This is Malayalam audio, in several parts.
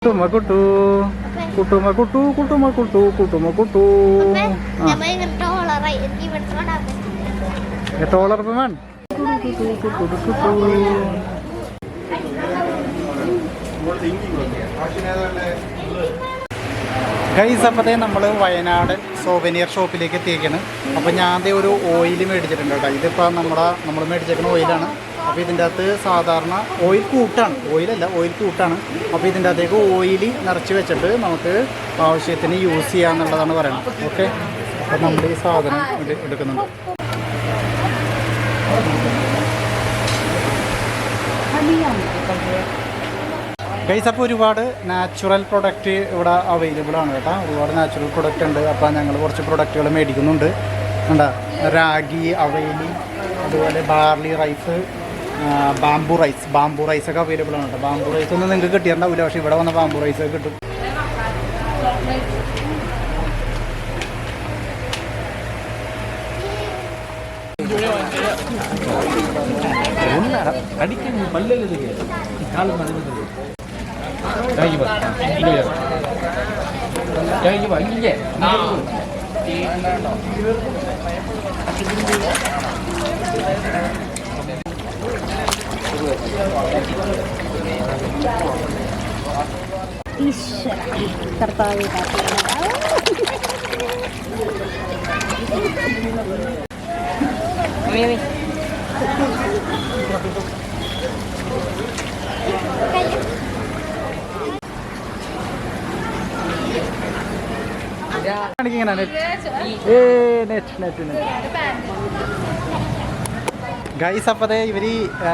Kutu kutu. Taller man. Guys അപ്പോഴത്തേ നമ്മൾ വയനാട് സോവനിയർ ഷോപ്പിലേക്ക് എത്തിയിരിക്കുകയാണ്. അപ്പോൾ ഞാൻ ഒരു ഓയിൽ മേടിച്ചിട്ടുണ്ട് കേട്ടോ. ഇതിപ്പോൾ നമ്മൾ മേടിച്ചേക്കുന്ന ഓയിലാണ്. അപ്പോൾ ഇതിൻ്റെ അകത്ത് സാധാരണ ഓയിൽ കൂട്ടാണ്. അപ്പോൾ ഇതിൻ്റെ അകത്തേക്ക് ഓയിൽ നിറച്ച് വെച്ചിട്ട് നമുക്ക് ആവശ്യത്തിന് യൂസ് ചെയ്യാമെന്നുള്ളതാണ് പറയുന്നത്. ഓക്കെ, അപ്പോൾ നമ്മൾ ഈ സാധനം എടുക്കുന്നുണ്ട്. ഗൈസ് അപ്പോൾ ഒരുപാട് നാച്ചുറൽ പ്രൊഡക്റ്റ് ഇവിടെ അവൈലബിൾ ആണ് കേട്ടോ. ഒരുപാട് നാച്ചുറൽ പ്രൊഡക്റ്റ് ഉണ്ട്. അപ്പോൾ ഞങ്ങൾ കുറച്ച് പ്രൊഡക്റ്റുകൾ മേടിക്കുന്നുണ്ട്. കണ്ടാ, റാഗി, അവൈലി, അതുപോലെ ബാർലി റൈസ്, ബാംബു റൈസൊക്കെ അവൈലബിൾ ആണ് കേട്ടോ. ബാംബു റൈസ് ഒന്നും നിങ്ങൾക്ക് കിട്ടിയിട്ടുണ്ടാവില്ല, പക്ഷേ ഇവിടെ വന്ന ബാംബു റൈസ് കിട്ടും. കർത്താവേ ഗൈസ് അപ്പതേ ഇവർ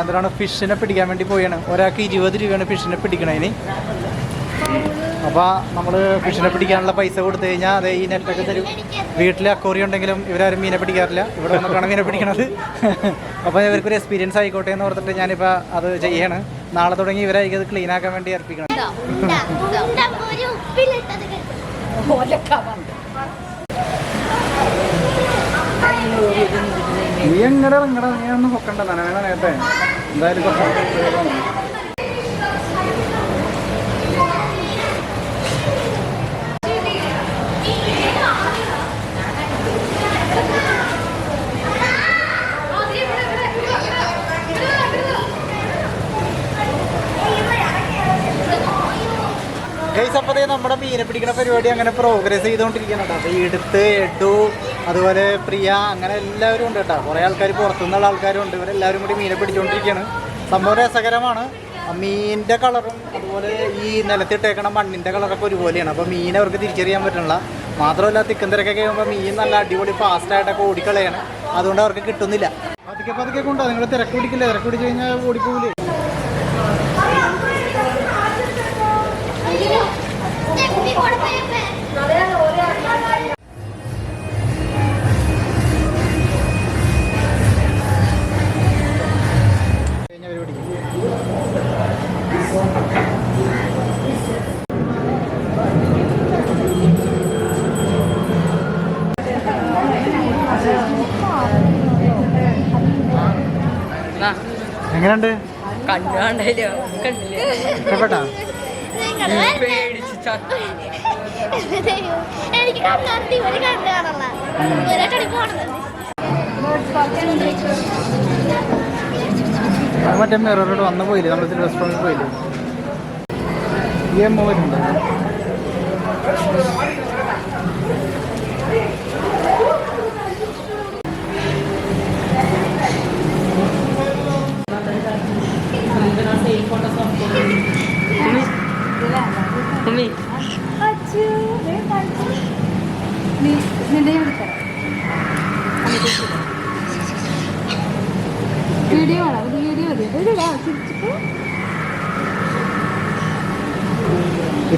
എന്താണ് ഫിഷിനെ പിടിക്കാൻ വേണ്ടി പോയാണ്. ഒരാൾക്ക് 20 രൂപയാണ് ഫിഷിനെ പിടിക്കണതിന്. അപ്പോൾ നമ്മൾ ഫിഷിനെ പിടിക്കാനുള്ള പൈസ കൊടുത്തു കഴിഞ്ഞാൽ അതേ ഈ നെറ്റൊക്കെ തരും. വീട്ടിൽ അക്വറി ഉണ്ടെങ്കിലും ഇവരാരും മീനെ പിടിക്കാറില്ല. ഇവിടെ വന്നിട്ടാണ് മീനെ പിടിക്കണത്. അപ്പോൾ ഇവർക്കൊരു എക്സ്പീരിയൻസ് ആയിക്കോട്ടെ എന്ന് ഓർത്തിട്ട് ഞാനിപ്പോൾ അത് ചെയ്യാണ്. നാളെ തുടങ്ങി ഇവരായിരിക്കും അത് ക്ലീൻ ആക്കാൻ വേണ്ടി ഏൽപ്പിക്കണം. നീ എങ്ങടെ നീ ഒന്നും പൊക്കണ്ട നേരത്തെ എന്തായാലും ഗൈസ് അപ്പതേ നമ്മുടെ മീനെ പിടിക്കുന്ന പരിപാടി അങ്ങനെ പ്രോഗ്രസ് ചെയ്തുകൊണ്ടിരിക്കുന്നുണ്ട്. അപ്പോൾ എടുത്ത് എഡു, അതുപോലെ പ്രിയ, അങ്ങനെ എല്ലാവരും ഉണ്ട് കേട്ടോ. കുറേ ആൾക്കാർ പുറത്തുനിന്നുള്ള ആൾക്കാരും ഉണ്ട്. ഇവരെല്ലാവരും കൂടി മീനെ പിടിച്ചുകൊണ്ടിരിക്കുകയാണ്. സംഭവം രസകരമാണ്. മീനിൻ്റെ കളറും അതുപോലെ ഈ നിലത്തിട്ടേക്കണ മണ്ണിൻ്റെ കളറൊക്കെ ഒരുപോലെയാണ്. അപ്പോൾ മീൻ അവർക്ക് തിരിച്ചറിയാൻ പറ്റണില്ല. മാത്രമല്ല തിക്കും തിരക്കൊക്കെ ആകുമ്പോൾ മീൻ നല്ല അടിപൊളി ഫാസ്റ്റായിട്ടൊക്കെ ഓടിക്കളയാണ്. അതുകൊണ്ട് അവർക്ക് കിട്ടുന്നില്ല. പതുക്കെ കൊണ്ടോ, നിങ്ങൾ തിരക്ക് പിടിക്കില്ലേ? തിരക്ക് പിടിച്ച് കഴിഞ്ഞാൽ ഓടിപ്പോവില്ലേ? എങ്ങനെയുണ്ട്? ഇഷ്ടപ്പെട്ടാ? മറ്റേ മിററോട് വന്നു പോയില്ലേ? നമ്മൾ റെസ്റ്റോറൻറ്റിൽ പോയില്ലേ? ഈ എമ്മ വരുന്നുണ്ട്.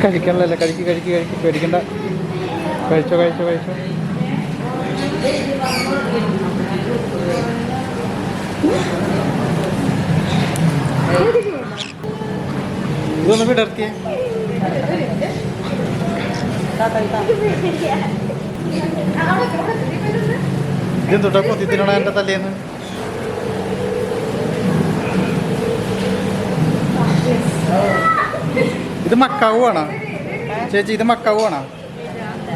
കഴിക്കണല്ലേ? കഴിക്ക് പേടിക്കണ്ട. കഴിച്ചോ. ഇതൊന്ന് വിടർത്തിയേ. ഇതെന്തുട്ടാ കൊത്തിത്തിനോടാ എൻ്റെ തലേന്ന്? ഇത് മക്കാവു ആണോ ചേച്ചി? ഇത് മക്കാവു ആണോ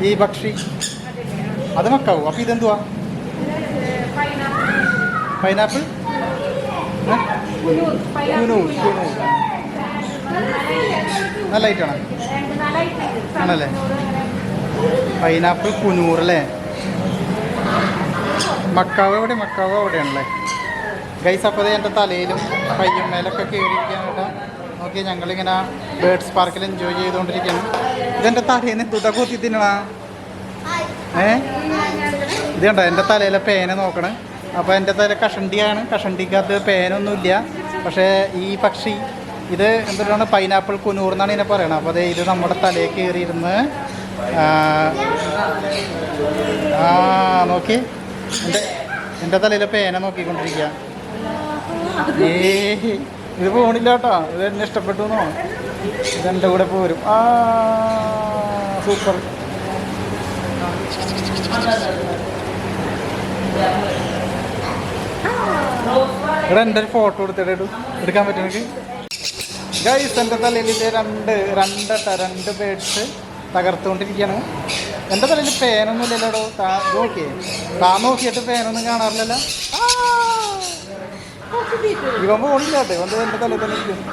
ഈ പക്ഷി? അത് മക്കാവു. അപ്പം ഇതെന്തുവാ? പൈനാപ്പിൾ നല്ല ഐറ്റാണ് ആണല്ലേ? പൈനാപ്പിൾ കുനൂർ അല്ലേ? മക്കാവ് എവിടെ? മക്കാവ് എവിടെയാണല്ലേ ഗൈസ്? അപ്പോൾ എൻ്റെ തലയിലും കയ്യും മേലൊക്കെ കയറിയിരിക്കാനായിട്ട് നോക്കി ഞങ്ങളിങ്ങനെ ബേർഡ്സ് പാർക്കിൽ എൻജോയ് ചെയ്തുകൊണ്ടിരിക്കുകയാണ്. ഇതെൻ്റെ തലേന്ന് എന്തുട്ടാ കൊത്തി തിന്നണ? ഇത് കണ്ടോ എൻ്റെ തലയിലെ പേന നോക്കണേ. അപ്പോൾ എൻ്റെ തല കഷണ്ടിയാണ്. കഷണ്ടിക്കകത്ത് പേനൊന്നുമില്ല. പക്ഷേ ഈ പക്ഷി ഇത് എന്തുകൊണ്ടാണ് പൈനാപ്പിൾ കുനൂർ എന്നാണ് ഇതിനെ പറയണത്. അപ്പോൾ ഇത് നമ്മുടെ തലയിൽ കയറിയിരുന്ന് നോക്കി എൻ്റെ തലയിലെ പേന നോക്കിക്കൊണ്ടിരിക്കുക. ഇത് പോണില്ല കേട്ടോ. ഇത് എന്നെ ഇഷ്ടപ്പെട്ടു എന്നോ? ഇതെൻ്റെ കൂടെ പോരും. സൂപ്പർ. ഇവിടെ എൻ്റെ ഒരു ഫോട്ടോ എടുക്കാൻ പറ്റും എനിക്ക് ഗൈസ്? എൻ്റെ തലയിൽ രണ്ട് ബേഡ്സ് തകർത്തുകൊണ്ടിരിക്കുകയാണ്. എൻ്റെ തലയിൽ പേനൊന്നും ഇല്ലല്ലോ. നോക്കിയേ, താൻ നോക്കിയിട്ട് പേനൊന്നും കാണാറില്ലല്ലോ. ഇവൻ പോണില്ല കേട്ടോ. ഇവൻ എൻ്റെ തലയിൽ തന്നെ ഇരിക്കുന്നു.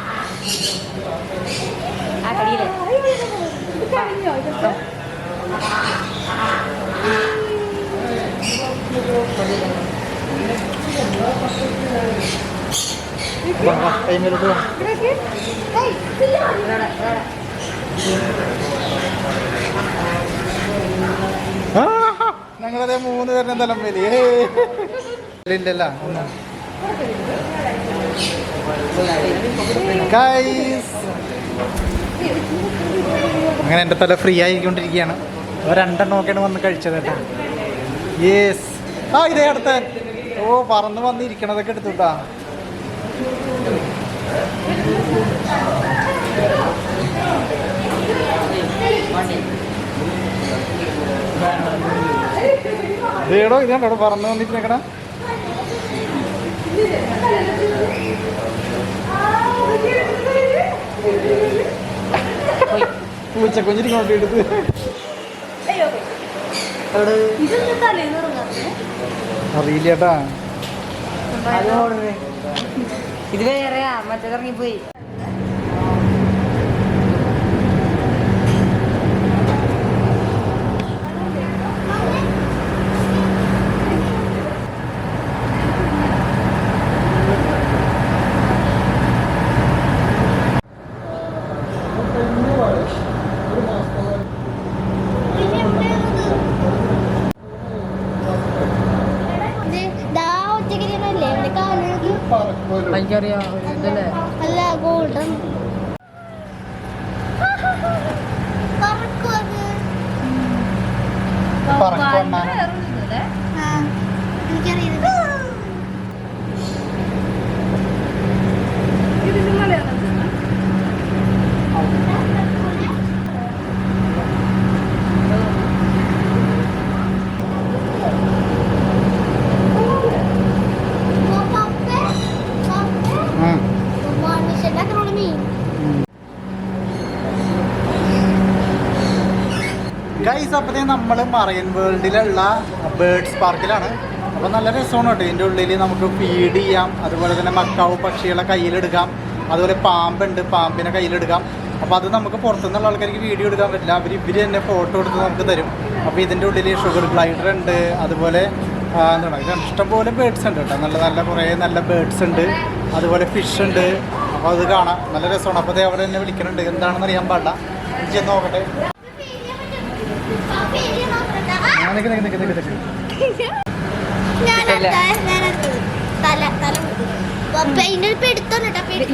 ടൈമിലോട്ട് ഞങ്ങളതേ 3 പേരുടെ തലമ്പേലി ഇല്ലല്ല. അങ്ങനെ എൻ്റെ തല ഫ്രീ ആയിക്കൊണ്ടിരിക്കുകയാണ്. രണ്ടെണ്ണമൊക്കെയാണ് വന്ന് കഴിച്ചത് കേട്ടോ. യേസ്. ഇതേ അടുത്ത പറന്ന് വന്നിരിക്കണതൊക്കെ എടുത്തുട്ടാ. ഇതേടോ ഇതാണ്ടോ പറന്ന് വന്നിരിക്കണ. പൂച്ചക്കുഞ്ഞിരിക്കോട്ട് എടുത്ത് അറിയില്ലേട്ടാ. ഇത് വേറെയാ, മറ്റേതിറങ്ങിപ്പോയി. അല്ല ഗോൾഡൻ എനിക്കറിയില്ല. ഗൈസ്, അപ്പോഴത്തേ നമ്മൾ മറൈൻ വേൾഡിലുള്ള ബേർഡ്സ് പാർക്കിലാണ്. അപ്പോൾ നല്ല രസമാണ് കേട്ടോ. ഇതിൻ്റെ ഉള്ളിൽ നമുക്ക് ഫീഡ് ചെയ്യാം. അതുപോലെ തന്നെ മക്കാവ് പക്ഷികളെ കയ്യിലെടുക്കാം. അതുപോലെ പാമ്പുണ്ട്, പാമ്പിനെ കയ്യിലെടുക്കാം. അപ്പോൾ അത് നമുക്ക് പുറത്തുനിന്നുള്ള ആൾക്കാർക്ക് വീഡിയോ എടുക്കാൻ പറ്റില്ല. ഇവർ തന്നെ ഫോട്ടോ എടുത്ത് നമുക്ക് തരും. അപ്പോൾ ഇതിൻ്റെ ഉള്ളിൽ ഷുഗർ ഗ്ലൈഡർ ഉണ്ട്. അതുപോലെ എന്താണ് ഇഷ്ടംപോലെ ബേർഡ്സ് ഉണ്ട് കേട്ടോ. നല്ല നല്ല കുറേ നല്ല ബേർഡ്സ് ഉണ്ട്. അതുപോലെ ഫിഷ് ഉണ്ട്. അപ്പോൾ അത് കാണാം, നല്ല രസമാണ്. അപ്പോൾ അവർ എന്നെ വിളിക്കുന്നുണ്ട്. എന്താണെന്ന് അറിയാൻ പാടില്ല. ചെന്ന് നോക്കട്ടെ.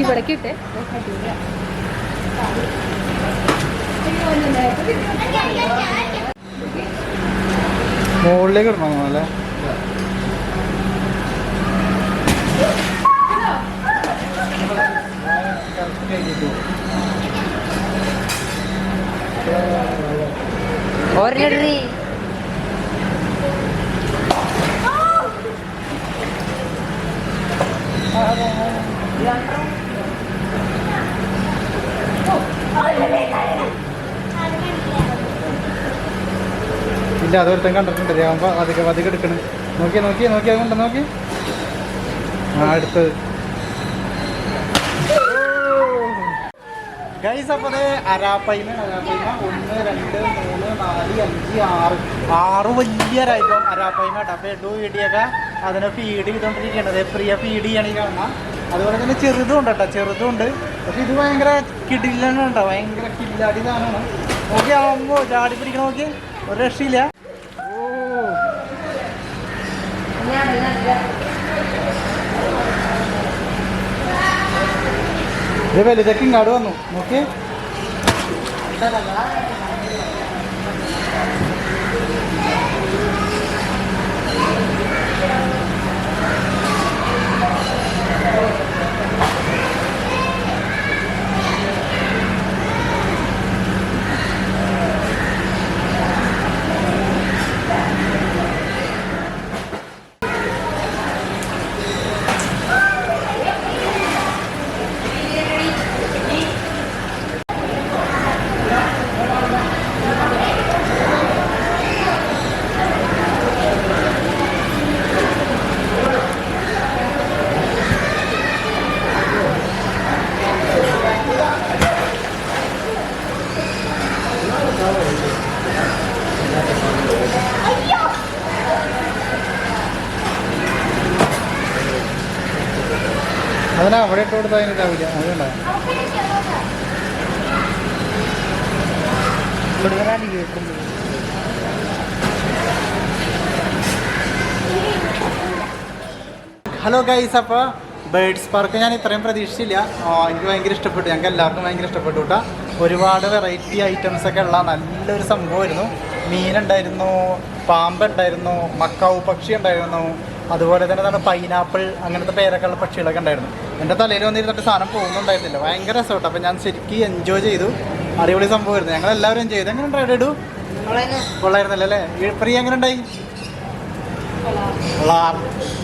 ഇവിടേക്കിട്ടെ മുകളിലേക്ക് ഇടണോ അല്ലേ? ഓർഡറി Oh, ഇല്ല അതൊരുത്തൻ കണ്ടിട്ടുണ്ട് ആകുമ്പോൾ അധികം അധികം എടുക്കണം. നോക്കി നോക്കി നോക്കി അതുകൊണ്ട് നോക്കി. ആ അടുത്തത് ഗൈസ്. അപ്പോൾ അത് അരാപ്പൈമ 1 2 3 4 5 6 വലിയ രായിപ്പം അരാപ്പൈമ കേട്ടോ. അപ്പോൾ എഡു വീടിയൊക്കെ അതിനെ ഫീഡ് ചെയ്തുകൊണ്ടിരിക്കുകയാണ്. പ്രിയ ഫീഡ് ചെയ്യണേ കാണാം. അതുപോലെ തന്നെ ചെറുതും ഉണ്ട് കേട്ടോ, ചെറുതും ഉണ്ട്. പക്ഷെ ഇത് ഭയങ്കര കിടിലാണ് കേട്ടോ, ഭയങ്കര കില്ലാടി സാധനമാണ്. നോക്കി ആവുമ്പോ ചാടി പിടിക്കണം. നോക്കി ഒരു രക്ഷയില്ല. ഓ ഇത് വലുതൊക്കെ ഇങ്ങോട്ട് വന്നു. നോക്കി അതിനാ അവിടെ ഇട്ട് കൊടുത്താൽ അതിനിട്ടാവില്ല. അതുകൊണ്ടാണ് ഹലോ ഗൈസ്. അപ്പോൾ ബേഡ്സ് പാർക്ക് ഞാൻ ഇത്രയും പ്രതീക്ഷിച്ചില്ല. എനിക്ക് ഭയങ്കര ഇഷ്ടപ്പെട്ടു, ഞങ്ങൾക്ക് എല്ലാവർക്കും ഭയങ്കര ഇഷ്ടപ്പെട്ടു കേട്ടോ. ഒരുപാട് വെറൈറ്റി ഐറ്റംസ് ഒക്കെ ഉള്ള നല്ലൊരു സംഭവമായിരുന്നു. മീനുണ്ടായിരുന്നു, പാമ്പുണ്ടായിരുന്നു, മക്കാവ് പക്ഷി ഉണ്ടായിരുന്നു, അതുപോലെ തന്നെ നമ്മുടെ പൈനാപ്പിൾ അങ്ങനത്തെ പേരൊക്കെ ഉള്ള പക്ഷികളൊക്കെ ഉണ്ടായിരുന്നു. എൻ്റെ തലയിൽ വന്നിരുന്നിട്ട് സാധനം പോകുന്നുണ്ടായിരുന്നില്ല. ഭയങ്കര രസമായിട്ട്. അപ്പോൾ ഞാൻ ശരിക്കും എൻജോയ് ചെയ്തു. അടിപൊളി സംഭവമായിരുന്നു. ഞങ്ങളെല്ലാവരും എൻജോയ് ചെയ്തു. എങ്ങനെ ഉണ്ടായി ഇടൂ? കൊള്ളായിരുന്നല്ലോ അല്ലേ? പ്രിയ എങ്ങനെ ഉണ്ടായി? കൊള്ളാം.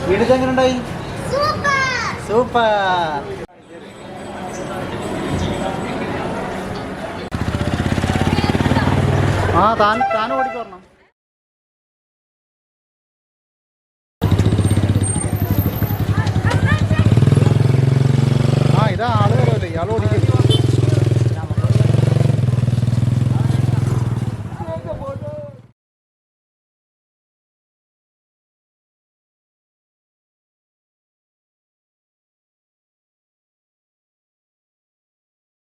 വീടിത് എങ്ങനെ ഉണ്ടായി? സൂപ്പർ. ആ താൻ ഓടിക്കോരണം.